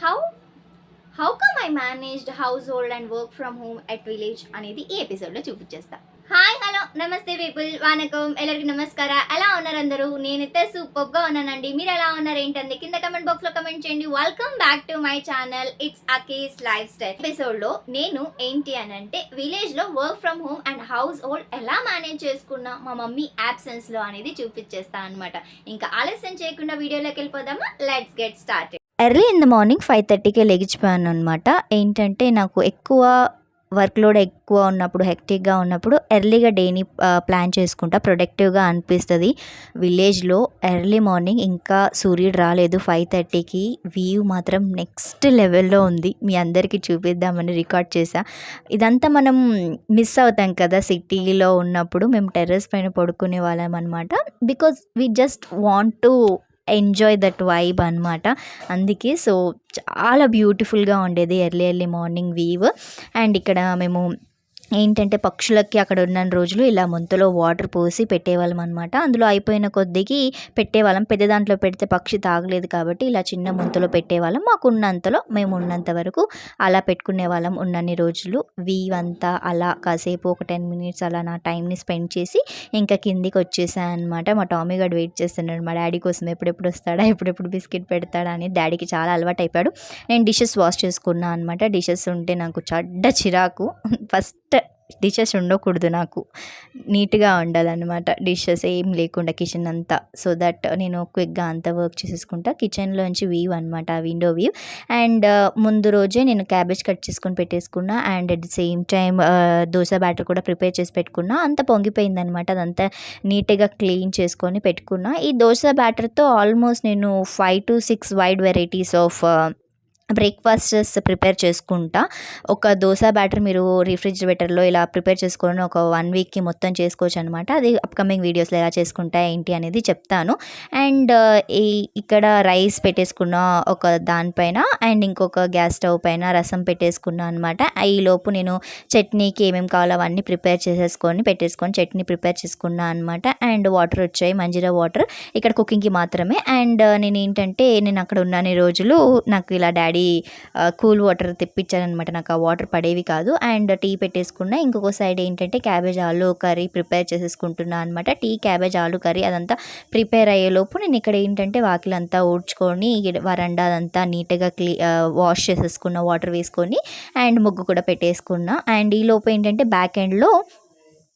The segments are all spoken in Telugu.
How how come I managed household and work from home at village అనేది ఈ ఎపిసోడ్లో చూపించేస్తా. హాయ్ హలో నమస్తే పీపుల్ వానకం ಎಲ್ಲರಿಗೂ నమస్కార. ఎలా ఉన్నారు అందరూ? నేనైతే సూపర్గా ఉన్నానండి. మీరు ఎలా ఉన్నారు ఏంటండి కింద కమెంట్ బాక్స్లో కమెంట్ చేయండి. Welcome back to my channel it's అకీస్ లైఫ్ స్టైల్. ఎపిసోడ్లో నేను ఏంటి అని అంటే విలేజ్లో work from home and household ఎలా మేనేజ్ చేసుకున్నా మా మమ్మీ యాబ్సెన్స్లో అనేది చూపించేస్తా అనమాట. ఇంకా ఆలస్యం చేయకుండా వీడియోలోకి వెళ్ళిపోదామా? Let's get start. Early in the morning 5:30కే లెగిచిపోయాను అనమాట. ఏంటంటే నాకు ఎక్కువ వర్క్ లోడ్ ఎక్కువ ఉన్నప్పుడు హెక్టిక్గా ఉన్నప్పుడు ఎర్లీగా డేని ప్లాన్ చేసుకుంటా, ప్రొడక్టివ్గా అనిపిస్తుంది. విలేజ్లో ఎర్లీ మార్నింగ్ ఇంకా సూర్యుడు రాలేదు 5:30కి. వ్యూ మాత్రం నెక్స్ట్ లెవెల్లో ఉంది. మీ అందరికీ చూపిద్దామని రికార్డ్ చేసా. ఇదంతా మనం మిస్ అవుతాం కదా సిటీలో ఉన్నప్పుడు. మేము టెర్రస్ పైన పడుకునే వాళ్ళం అనమాట. Because we just want to enjoy that vibe అనమాట. అందుకే సో చాలా బ్యూటిఫుల్గా ఉండేది ఎర్లీ మార్నింగ్ వ్యూ. అండ్ ఇక్కడ మేము ఏంటంటే పక్షులకి అక్కడ ఉన్న రోజులు ఇలా ముంతలో వాటర్ పోసి పెట్టేవాళ్ళం అనమాట. అందులో అయిపోయిన కొద్దికి పెట్టేవాళ్ళం. పెద్ద దాంట్లో పెడితే పక్షి తాగలేదు కాబట్టి ఇలా చిన్న ముంతలో పెట్టేవాళ్ళం. మాకు ఉన్నంతలో మేము ఉన్నంత వరకు అలా పెట్టుకునే వాళ్ళం ఉన్నన్ని రోజులు. వ్యూ అంతా అలా కాసేపు ఒక 10 minutes అలా నా టైంని స్పెండ్ చేసి ఇంకా కిందికి వచ్చేసాను అనమాట. మా టామీ గారు వెయిట్ చేస్తున్నాడు మా డాడీ కోసం. ఎప్పుడెప్పుడు వస్తాడా, ఎప్పుడెప్పుడు బిస్కెట్ పెడతాడా అని. డాడీకి చాలా అలవాటు అయిపోయాడు. నేను డిషెస్ వాష్ చేసుకున్నాను అనమాట. డిషెస్ ఉంటే నాకు చెడ్డ చిరాకు. ఫస్ట్ డిషెస్ ఉండకూడదు, నాకు నీట్గా ఉండాలన్నమాట. డిషెస్ ఏం లేకుండా కిచెన్ అంతా. సో దట్ నేను క్విక్గా అంతా వర్క్ చేసేసుకుంటా. కిచెన్లోంచి వ్యూ అనమాట, ఆ విండో వ్యూ. అండ్ ముందు రోజే నేను క్యాబేజ్ కట్ చేసుకొని పెట్టేసుకున్నా. And at the same time dosa batter కూడా ప్రిపేర్ చేసి పెట్టుకున్నా. అంతా పొంగిపోయిందనమాట. అదంతా నీట్గా క్లీన్ చేసుకొని పెట్టుకున్నా. ఈ దోశ బ్యాటర్తో ఆల్మోస్ట్ నేను 5 to 6 wide varieties of breakfasts prepare చేసుకుంటా. ఒక దోశ బ్యాటర్ మీరు రిఫ్రిజిరేటర్లో ఇలా ప్రిపేర్ చేసుకొని ఒక 1 weekకి మొత్తం చేసుకోవచ్చు అనమాట. అది అప్కమింగ్ వీడియోస్లో ఎలా చేసుకుంటా ఏంటి అనేది చెప్తాను. అండ్ ఇక్కడ రైస్ పెట్టేసుకున్న ఒక దానిపైన అండ్ ఇంకొక గ్యాస్ స్టవ్ పైన రసం పెట్టేసుకున్నా అనమాట. ఈలోపు నేను చట్నీకి ఏమేమి కావాలో అవన్నీ ప్రిపేర్ పెట్టేసుకొని చట్నీ ప్రిపేర్ చేసుకున్నా అనమాట. అండ్ వాటర్ వచ్చాయి, మంజీరా వాటర్ ఇక్కడ కుకింగ్కి మాత్రమే. అండ్ నేను అక్కడ ఉన్నన్ని రోజులు నాకు ఇలా డాడీ కూల్ వాటర్ తెప్పించారనమాట. నాకు ఆ వాటర్ పడేవి కాదు. అండ్ టీ పెట్టేసుకున్నా. ఇంకొక సైడ్ ఏంటంటే క్యాబేజ్ ఆలు కర్రీ ప్రిపేర్ చేసేసుకుంటున్నా అనమాట. క్యాబేజ్ ఆలు కర్రీ అదంతా ప్రిపేర్ అయ్యేలోపు నేను ఇక్కడ ఏంటంటే వాకిలంతా ఊడ్చుకొని వరండా అదంతా నీట్గా వాష్ చేసేసుకున్న, వాటర్ వేసుకొని అండ్ ముగ్గు కూడా పెట్టేసుకున్నా. అండ్ ఈ లోపు ఏంటంటే బ్యాక్ ఎండ్లో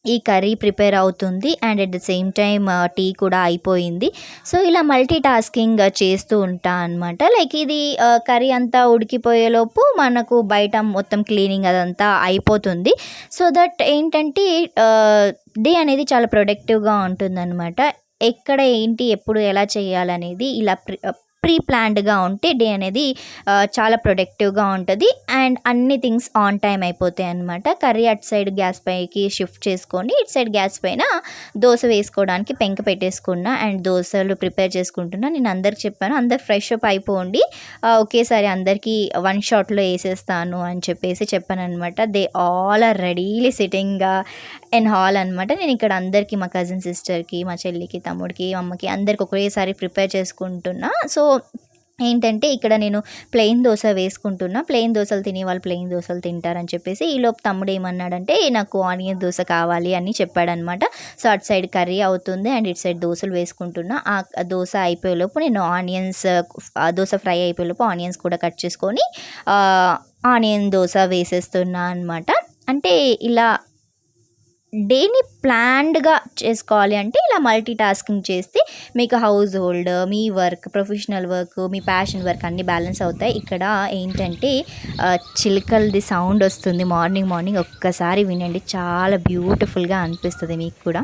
ఈ కర్రీ ప్రిపేర్ అవుతుంది. And at the same time tea కూడా అయిపోయింది. సో ఇలా మల్టీ టాస్కింగ్ చేస్తూ ఉంటా అనమాట. లైక్ ఇది కర్రీ అంతా ఉడికిపోయేలోపు మనకు బయట మొత్తం క్లీనింగ్ అదంతా అయిపోతుంది. సో దట్ ఏంటంటే డే అనేది చాలా ప్రొడక్టివ్గా ఉంటుందన్నమాట. ఎక్కడ ఏంటి ఎప్పుడు ఎలా చేయాలనేది ఇలా ప్రీ ప్లాన్డ్గా ఉంటే డే అనేది చాలా ప్రొడక్టివ్గా ఉంటుంది. అండ్ అన్ని థింగ్స్ ఆన్ టైం అయిపోతాయి అనమాట. కర్రీ అటు సైడ్ గ్యాస్ పైకి షిఫ్ట్ చేసుకొని ఇటు సైడ్ గ్యాస్ పైన దోశ వేసుకోవడానికి పెంక పెట్టేసుకున్నా. అండ్ దోశలు ప్రిపేర్ చేసుకుంటున్నా. నేను అందరికి చెప్పాను, అందరు ఫ్రెష్ అప్ అయిపోండి, ఒకేసారి అందరికీ 1 shotలో వేసేస్తాను అని చెప్పాను అనమాట. They all are readily sitting in hall అనమాట. నేను ఇక్కడ అందరికీ, మా కజిన్ సిస్టర్కి, మా చెల్లికి, తమ్ముడికి, అమ్మకి అందరికి ఒకేసారి ప్రిపేర్ చేసుకుంటున్నా. సో ఏంటంటే ఇక్కడ నేను ప్లెయిన్ దోశ వేసుకుంటున్నా. ప్లెయిన్ దోశలు తినే వాళ్ళు ప్లెయిన్ దోశలు తింటారని చెప్పేసి ఈలోపు తమ్ముడు ఏమన్నాడంటే నాకు ఆనియన్ దోశ కావాలి అని చెప్పాడనమాట. సో అటు సైడ్ కర్రీ అవుతుంది అండ్ ఇటు సైడ్ దోశలు వేసుకుంటున్నా. ఆ దోశ అయిపోయేలోపు నేను దోశ ఫ్రై అయిపోయేలోపు ఆనియన్స్ కూడా కట్ చేసుకొని ఆనియన్ దోశ వేసేస్తున్నా అనమాట. అంటే ఇలా డేని ప్లాన్డ్గా చేసుకోవాలి అంటే ఇలా మల్టీ టాస్కింగ్ చేస్తే మీకు హౌస్ హోల్డ్, మీ వర్క్, ప్రొఫెషనల్ వర్క్, మీ ప్యాషన్ వర్క్ అన్నీ బ్యాలెన్స్ అవుతాయి. ఇక్కడ ఏంటంటే చిలుకలది సౌండ్ వస్తుంది మార్నింగ్ ఒక్కసారి వినండి, చాలా బ్యూటిఫుల్గా అనిపిస్తుంది మీకు కూడా.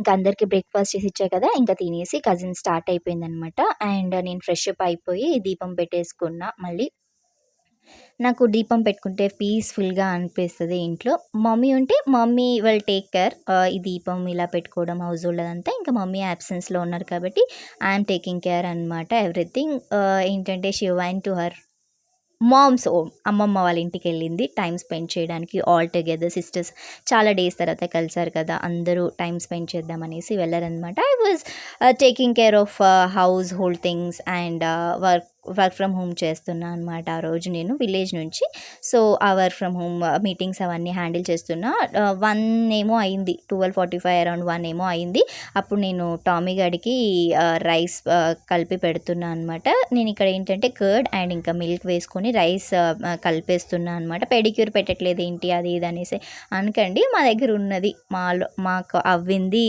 ఇంకా అందరికీ బ్రేక్ఫాస్ట్ చేసి ఇచ్చా కదా, ఇంకా తినేసి కజిన్ స్టార్ట్ అయిపోయిందనమాట. అండ్ నేను ఫ్రెష్ అప్ అయిపోయి దీపం పెట్టేసుకున్నా. మళ్ళీ నాకు దీపం పెట్టుకుంటే పీస్ఫుల్గా అనిపిస్తుంది ఇంట్లో. మమ్మీ ఉంటే మమ్మీ విల్ టేక్ కేర్ ఈ దీపం ఇలా పెట్టుకోవడం, హౌస్ హోల్డ్ అదంతా. ఇంకా మమ్మీ యాబ్సెన్స్లో ఉన్నారు కాబట్టి ఐఎమ్ టేకింగ్ కేర్ అనమాట ఎవ్రీథింగ్. ఏంటంటే she went to her mom's home, అమ్మమ్మ వాళ్ళ ఇంటికి వెళ్ళింది టైం స్పెండ్ చేయడానికి. ఆల్ టుగెదర్ సిస్టర్స్ చాలా డేస్ తర్వాత కలిసారు కదా, అందరూ టైం స్పెండ్ చేద్దామనేసి వెళ్ళారనమాట. I was taking care of household things and work from home చేస్తున్నా అనమాట ఆ రోజు నేను విలేజ్ నుంచి. సో ఆ వర్క్ ఫ్రమ్ హోమ్ మీటింగ్స్ అవన్నీ హ్యాండిల్ చేస్తున్నా. 1 ఏమో అయింది, 12:45 అరౌండ్ 1 ఏమో అయింది. అప్పుడు నేను టామీ గడికి రైస్ కలిపి పెడుతున్నా అనమాట. నేను ఇక్కడ ఏంటంటే కర్డ్ అండ్ ఇంకా మిల్క్ వేసుకొని రైస్ కలిపేస్తున్నా అనమాట. పెడిక్యూర్ పెట్టట్లేదు ఏంటి అది ఇది అనేసి అనకండి, మా దగ్గర ఉన్నది మాకు అవ్వింది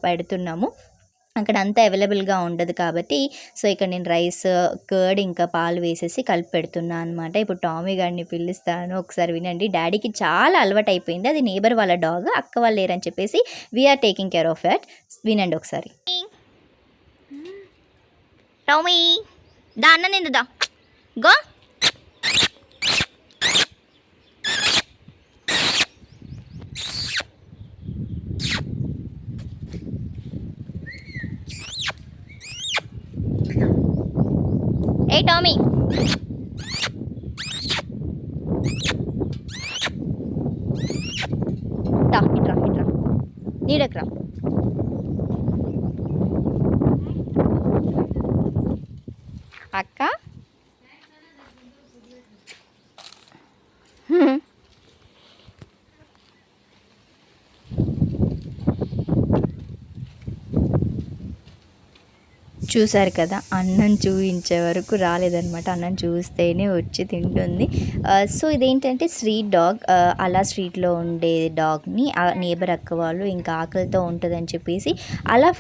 పెడుతున్నాము. అక్కడ అంతా అవైలబుల్గా ఉండదు కాబట్టి. సో ఇక్కడ నేను రైస్, కర్డ్ ఇంకా పాలు వేసేసి కలిపి పెడుతున్నా అనమాట. ఇప్పుడు టామీ గారిని పిలుస్తాను, ఒకసారి వినండి. డాడీకి చాలా అలవాటు అయిపోయింది, అది నేబర్ వాళ్ళ డాగ్, అక్క వాళ్ళు లేరని చెప్పేసి we are taking care of it. వినండి ఒకసారి. టామీ దా, అన్న నిందుదా గో. ఏ టామీ, ఇట్రా నీడకు రా. అక్క చూసారు కదా, అన్నం చూపించే వరకు రాలేదనమాట. అన్నం చూస్తేనే వచ్చి తింటుంది. సో ఇదేంటంటే స్ట్రీట్ డాగ్. అలా స్ట్రీట్లో ఉండే డాగ్ని నేబర్ అక్క వాళ్ళు ఇంకా ఆకలితో ఉంటుందని చెప్పేసి అలా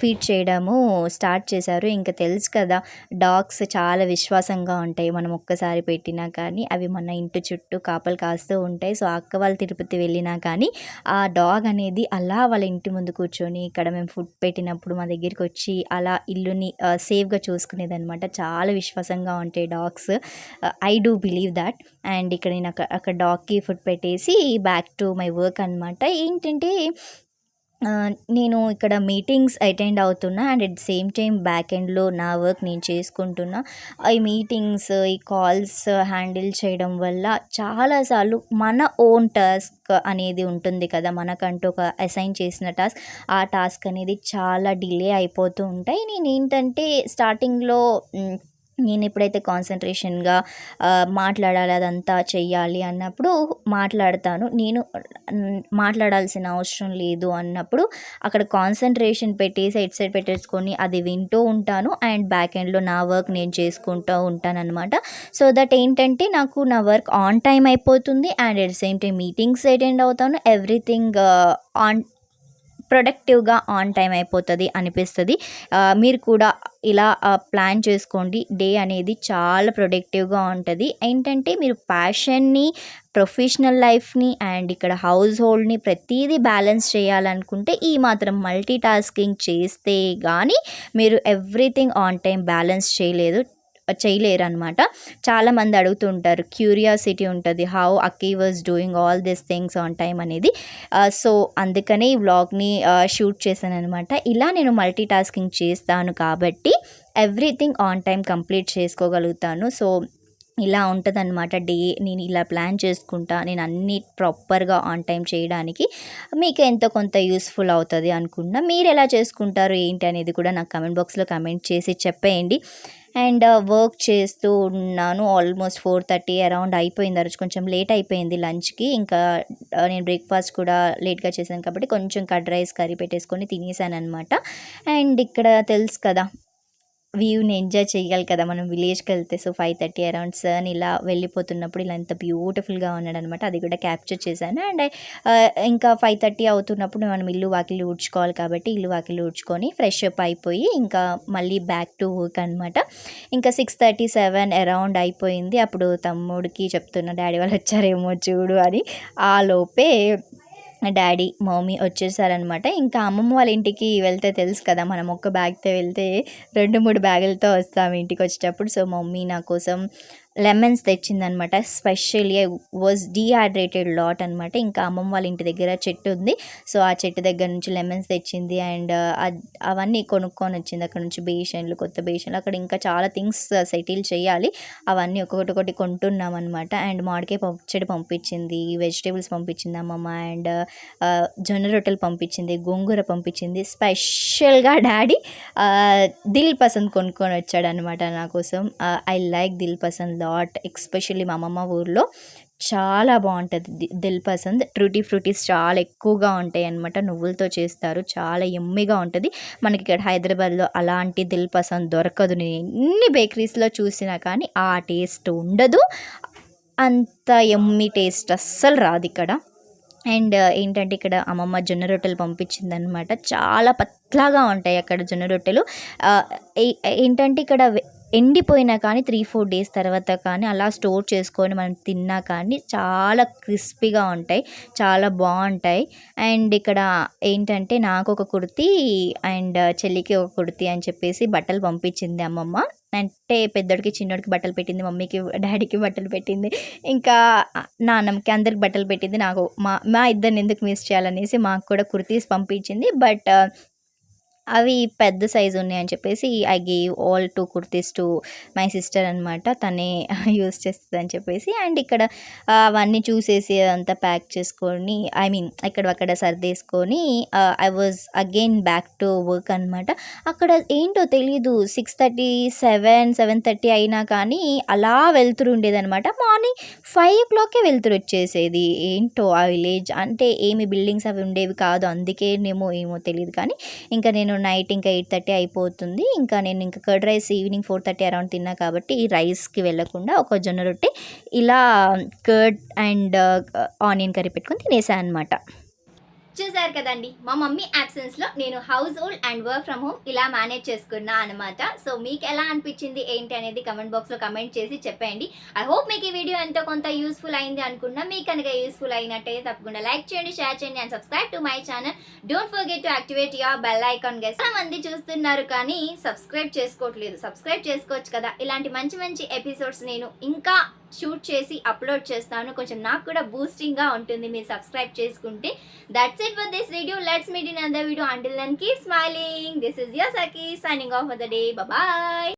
ఫీడ్ చేయడము స్టార్ట్ చేశారు. ఇంకా తెలుసు కదా, డాగ్స్ చాలా విశ్వాసంగా ఉంటాయి. మనం ఒక్కసారి పెట్టినా కానీ అవి మన ఇంటి చుట్టూ కాపలు కాస్తూ ఉంటాయి. సో అక్క వాళ్ళు తిరుపతి వెళ్ళినా కానీ ఆ డాగ్ అనేది అలా వాళ్ళ ఇంటి ముందు కూర్చొని ఇక్కడ మేము ఫుడ్ పెట్టినప్పుడు మా దగ్గరికి వచ్చి అలా ఇల్లుని సేఫ్గా చూసుకునేది అనమాట. చాలా విశ్వాసంగా ఉంటాయి dogs. I do believe that. And ఇక్కడ నేను అక్కడ డాగ్కి ఫుడ్ పెట్టేసి బ్యాక్ టు మై వర్క్ అనమాట. ఏంటంటే నేను ఇక్కడ మీటింగ్స్ అటెండ్ అవుతున్నా and at the same time back ఎండ్లో నా వర్క్ నేను చేసుకుంటున్నా. ఈ మీటింగ్స్, ఈ కాల్స్ హ్యాండిల్ చేయడం వల్ల చాలాసార్లు మన ఓన్ టాస్క్ అనేది ఉంటుంది కదా, మనకంటూ ఒక అసైన్ చేసిన టాస్క్, ఆ టాస్క్ అనేది చాలా డిలే అయిపోతూ ఉంటాయి. నేను ఏంటంటే స్టార్టింగ్లో నేను ఎప్పుడైతే కాన్సన్ట్రేషన్గా మాట్లాడాలి, అదంతా చెయ్యాలి అన్నప్పుడు మాట్లాడతాను. నేను మాట్లాడాల్సిన అవసరం లేదు అన్నప్పుడు అక్కడ కాన్సన్ట్రేషన్ పెట్టేసి హెడ్ సెట్ పెట్టేసుకొని అది వింటూ ఉంటాను అండ్ బ్యాక్ ఎండ్లో నా వర్క్ నేను చేసుకుంటూ ఉంటానన్నమాట. సో దట్ ఏంటంటే నాకు నా వర్క్ ఆన్ టైం అయిపోతుంది and at the same time meetings attend అవుతాను. ఎవ్రీథింగ్ ప్రొడక్టివ్గా ఆన్ టైం అయిపోతుంది అనిపిస్తుంది. మీరు కూడా ఇలా ప్లాన్ చేసుకోండి. డే అనేది చాలా ప్రొడక్టివ్గా ఉంటుంది. ఏంటంటే మీరు ప్యాషన్ని, ప్రొఫెషనల్ లైఫ్ని అండ్ ఇక్కడ హౌస్ హోల్డ్ని ప్రతిదీ బ్యాలెన్స్ చేయాలనుకుంటే ఈ మాత్రం మల్టీ టాస్కింగ్ చేస్తే కానీ మీరు ఎవ్రీథింగ్ ఆన్ టైం బ్యాలెన్స్ చేయలేరు అనమాట. చాలామంది అడుగుతుంటారు, క్యూరియాసిటీ ఉంటుంది, how అక్కీ was doing all this things on time అనేది. సో అందుకనే ఈ వ్లాగ్ని షూట్ చేశాను అనమాట. ఇలా నేను మల్టీ టాస్కింగ్ చేస్తాను కాబట్టి ఎవ్రీథింగ్ ఆన్ టైం కంప్లీట్ చేసుకోగలుగుతాను. సో ఇలా ఉంటుందన్నమాట డే. నేను ఇలా ప్లాన్ చేసుకుంటా, నేను అన్నీ ప్రాపర్గా ఆన్ టైం చేయడానికి. మీకు ఎంతో కొంత యూస్ఫుల్ అవుతుంది అనుకున్నా. మీరు ఎలా చేసుకుంటారు ఏంటి అనేది కూడా నాకు కమెంట్ బాక్స్లో కమెంట్ చేసి చెప్పేయండి. అండ్ వర్క్ చేస్తూ ఉన్నాను. ఆల్మోస్ట్ 4:30 అరౌండ్ అయిపోయింది. ఆ రోజు కొంచెం లేట్ అయిపోయింది లంచ్కి. ఇంకా నేను బ్రేక్ఫాస్ట్ కూడా లేట్గా చేశాను కాబట్టి కొంచెం కర్డ్ రైస్ కర్రీ పెట్టేసుకొని తినేసాను అనమాట. అండ్ ఇక్కడ తెలుసు కదా, వ్యూని ఎంజాయ్ చేయాలి కదా మనం విలేజ్కి వెళ్తే. సో 5:30 అరౌండ్ సన్ ఇలా వెళ్ళిపోతున్నప్పుడు ఇలా ఎంత బ్యూటిఫుల్గా ఉన్నాడనమాట, అది కూడా క్యాప్చర్ చేశాను. అండ్ ఇంకా 5:30 అవుతున్నప్పుడు మనం ఇల్లు వాకిలి ఊడ్చుకోవాలి కాబట్టి ఇల్లు వాకిలి ఊడ్చుకొని ఫ్రెష్ అప్ అయిపోయి ఇంకా మళ్ళీ బ్యాక్ టు వర్క్ అనమాట. ఇంకా 6:37 అరౌండ్ అయిపోయింది. అప్పుడు తమ్ముడికి చెప్తున్నా, డాడీ వాళ్ళు వచ్చారేమో చూడు అని. ఆ లోపే డాడీ, మమ్మీ వచ్చేసారనమాట. ఇంకా అమ్మమ్మ వాళ్ళ ఇంటికి వెళ్తే తెలుసు కదా, మనం ఒక్క బ్యాగ్తో వెళ్తే 2-3 బ్యాగులతో వస్తాము ఇంటికి వచ్చేటప్పుడు. సో మమ్మీ నా కోసం లెమన్స్ తెచ్చిందనమాట. స్పెషల్లీ వాజ్ డీహైడ్రేటెడ్ లాట్ అనమాట. ఇంకా అమ్మమ్మ వాళ్ళ ఇంటి దగ్గర చెట్టు ఉంది. సో ఆ చెట్టు దగ్గర నుంచి లెమన్స్ తెచ్చింది. అండ్ అవన్నీ కొనుక్కొని వచ్చింది అక్కడ నుంచి. బేషన్లు, కొత్త బేషన్లు, అక్కడ ఇంకా చాలా థింగ్స్ సెటిల్ చేయాలి. అవన్నీ ఒక్కొక్కటి కొంటున్నాం అనమాట. అండ్ మామిడికాయ పచ్చడి పంపించింది, వెజిటేబుల్స్ పంపించింది అమ్మమ్మ. అండ్ జొన్న రొట్టెలు పంపించింది, గోంగూర పంపించింది. స్పెషల్గా డాడీ దిల్ పసంద్ కొనుక్కొని వచ్చాడనమాట నా కోసం. I like they'll Pasand lot. Especially మా అమ్మమ్మ ఊర్లో చాలా బాగుంటుంది దిల్ పసంద్. ట్రూటీ ఫ్రూటీస్ చాలా ఎక్కువగా ఉంటాయి అన్నమాట. నువ్వులతో చేస్తారు, చాలా ఎమ్మిగా ఉంటుంది. మనకి ఇక్కడ హైదరాబాద్లో అలాంటి దిల్ పసంద్ దొరకదు. నేను ఎన్ని బేకరీస్లో చూసినా కానీ ఆ టేస్ట్ ఉండదు. అంత ఎమ్మి టేస్ట్ అస్సలు రాదు ఇక్కడ. అండ్ ఏంటంటే ఇక్కడ అమ్మమ్మ జొన్న రొట్టెలు పంపించిందనమాట. చాలా పట్లాగా ఉంటాయి అక్కడ జొన్న రొట్టెలు. ఏంటంటే ఇక్కడ ఎండిపోయినా కానీ 3-4 డేస్ తర్వాత కానీ అలా స్టోర్ చేసుకొని మనం తిన్నా కానీ చాలా క్రిస్పీగా ఉంటాయి, చాలా బాగుంటాయి. అండ్ ఇక్కడ ఏంటంటే నాకు ఒక కుర్తీ అండ్ చెల్లికి ఒక కుర్తీ అని చెప్పేసి బట్టలు పంపించింది అమ్మమ్మ. అంటే పెద్దోడికి చిన్నోడికి బట్టలు పెట్టింది, మమ్మీకి డాడీకి బట్టలు పెట్టింది, ఇంకా నాన్నమ్మకి, అందరికి బట్టలు పెట్టింది. నాకు మా ఇద్దరిని ఎందుకు మిస్ చేయాలనేసి మాకు కూడా కుర్తీస్ పంపించింది. బట్ అవి పెద్ద సైజు ఉన్నాయని చెప్పేసి I gave all 2 kurtis to my sister అనమాట. తనే యూస్ చేస్తుందని చెప్పేసి. అండ్ ఇక్కడ అవన్నీ చూసేసి అదంతా ప్యాక్ చేసుకొని, ఐ మీన్ అక్కడ సర్దేసుకొని I was again back to work అనమాట. అక్కడ ఏంటో తెలీదు, 6:30, 7 అయినా కానీ అలా వెళ్తురు ఉండేదనమాట. మార్నింగ్ 5 వెళ్తురు వచ్చేసేది. ఏంటో ఆ విలేజ్ అంటే ఏమి బిల్డింగ్స్ అవి ఉండేవి కాదు, అందుకేనేమో ఏమో తెలియదు. కానీ ఇంకా నేను నైట్ ఇంకా 8:30 అయిపోతుంది. ఇంకా నేను కర్డ్ రైస్ ఈవినింగ్ 4:30 అరౌండ్ తిన్నా కాబట్టి ఈ రైస్కి వెళ్ళకుండా ఒక జొన్న రొట్టె ఇలా కర్డ్ అండ్ ఆనియన్ కర్రీ పెట్టుకొని తినేసాను అనమాట. చూసారు కదండి, మా మమ్మీ యాబ్సెన్స్లో నేను house hold and work from home ఇలా మేనేజ్ చేసుకున్నా అనమాట. సో మీకు ఎలా అనిపించింది ఏంటి అనేది కమెంట్ బాక్స్లో కమెంట్ చేసి చెప్పండి. ఐ హోప్ మీకు ఈ వీడియో ఎంతో కొంత యూస్ఫుల్ అయింది అనుకున్నా. మీకు కనుక యూస్ఫుల్ అయినట్టయితే తప్పకుండా లైక్ చేయండి, షేర్ చేయండి and subscribe to my channel. Don't forget to activate your bell icon guys. చాలా మంది చూస్తున్నారు కానీ సబ్స్క్రైబ్ చేసుకోవట్లేదు. సబ్స్క్రైబ్ చేసుకోవచ్చు కదా. ఇలాంటి మంచి మంచి ఎపిసోడ్స్ నేను ఇంకా షూట్ చేసి అప్లోడ్ చేస్తాను. కొంచెం నాకు కూడా బూస్టింగ్గా ఉంటుంది మీరు సబ్స్క్రైబ్ చేసుకుంటే. That's it for this video. Let's meet in another video. Until then, keep smiling. This is your Saki signing off for the day. Bye bye.